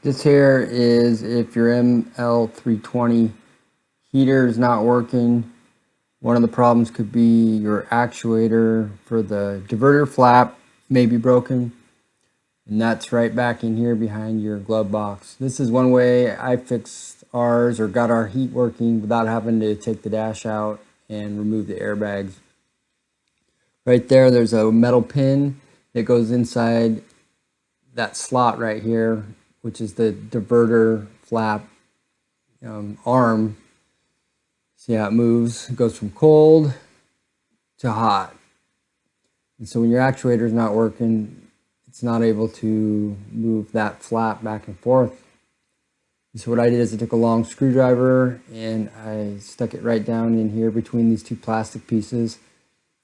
This here is if your ML320 heater is not working. One of the problems could be your actuator for the diverter flap may be broken. And that's right back in here behind your glove box. This is one way I fixed ours or got our heat working without having to take the dash out and remove the airbags. Right there's a metal pin that goes inside that slot right here, which is the diverter flap arm. See how it moves? It goes from cold to hot. And so when your actuator is not working, it's not able to move that flap back and forth. And so what I did is I took a long screwdriver and I stuck it right down in here between these two plastic pieces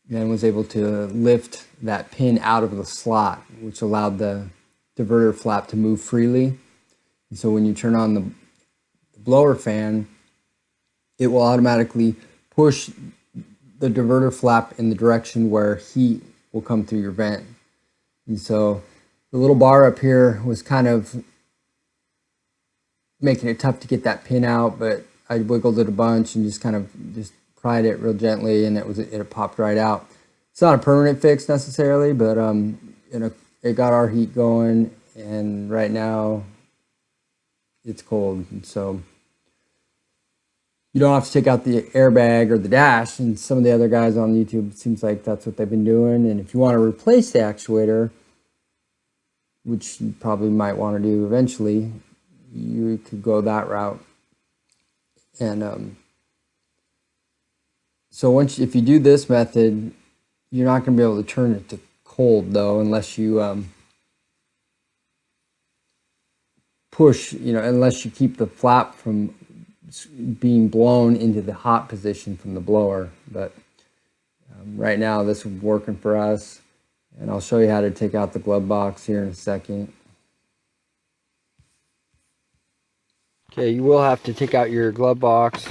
and was able to lift that pin out of the slot, which allowed the diverter flap to move freely. And so when you turn on the blower fan, it will automatically push the diverter flap in the direction where heat will come through your vent. And so the little bar up here was kind of making it tough to get that pin out, but I wiggled it a bunch and just pried it real gently, and it popped right out. It's not a permanent fix necessarily, but it got our heat going, and right now it's cold. And so you don't have to take out the airbag or the dash, and some of the other guys on YouTube, it seems like that's what they've been doing. And if you want to replace the actuator, which you probably might want to do eventually, you could go that route. And so if you do this method, you're not going to be able to turn it to cold though, unless you push, unless you keep the flap from being blown into the hot position from the blower. But right now this is working for us, and I'll show you how to take out the glove box here in a second. Okay, you will have to take out your glove box.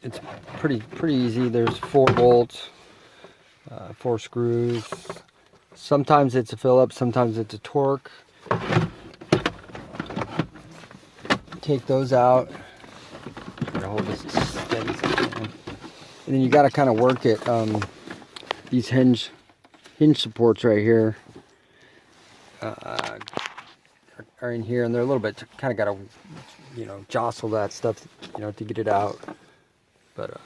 It's pretty easy. There's 4 bolts, 4 screws. Sometimes it's a Phillips, sometimes it's a torque. Take those out. Hold this steady. And then you got to kind of work it. These hinge supports right here are in here, and they're a little bit kind of got to jostle that stuff to get it out. But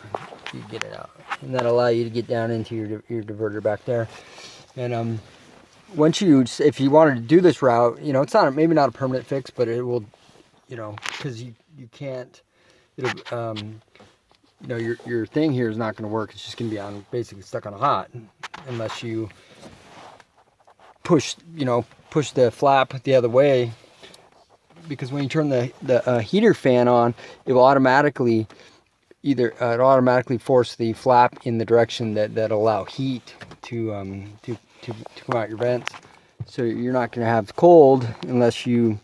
you get it out, and that'll allow you to get down into your diverter back there. And if you wanted to do this route, it's maybe not a permanent fix, but it will, because you can't, your thing here is not going to work. It's just going to be basically stuck on hot, unless you push the flap the other way. Because when you turn the heater fan on, it will automatically force the flap in the direction that allow heat to come out your vents. So you're not going to have cold unless you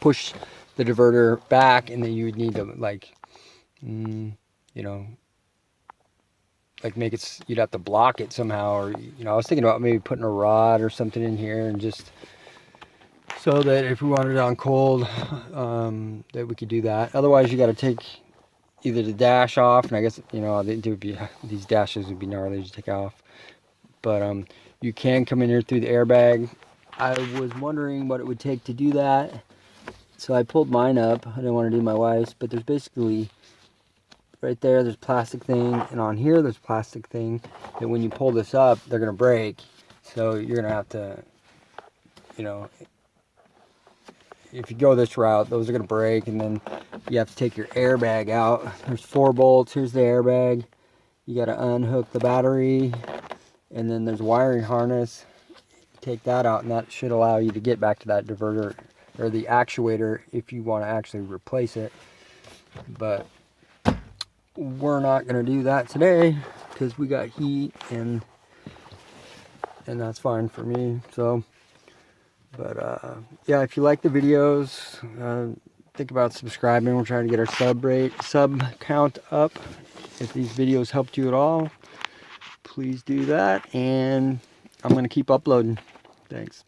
push the diverter back, and then you would need to make it, you'd have to block it somehow, or I was thinking about maybe putting a rod or something in here, and just so that if we wanted it on cold, that we could do that. Otherwise you got to take either the dash off, and I guess these dashes would be gnarly to take off, but you can come in here through the airbag. I was wondering what it would take to do that, so I pulled mine up. I didn't want to do my wife's, but there's basically right there's plastic thing, and on here there's plastic thing that when you pull this up, they're gonna break. So you're gonna have to, if you go this route, those are gonna break, and then you have to take your airbag out. There's 4 bolts. Here's the airbag. You got to unhook the battery, and then there's a wiring harness. Take that out, and that should allow you to get back to that diverter or the actuator if you want to actually replace it. But we're not going to do that today because we got heat, and that's fine for me. So, but yeah, if you like the videos, think about subscribing. We're trying to get our sub count up. If these videos helped you at all, please do that, and I'm going to keep uploading. Thanks.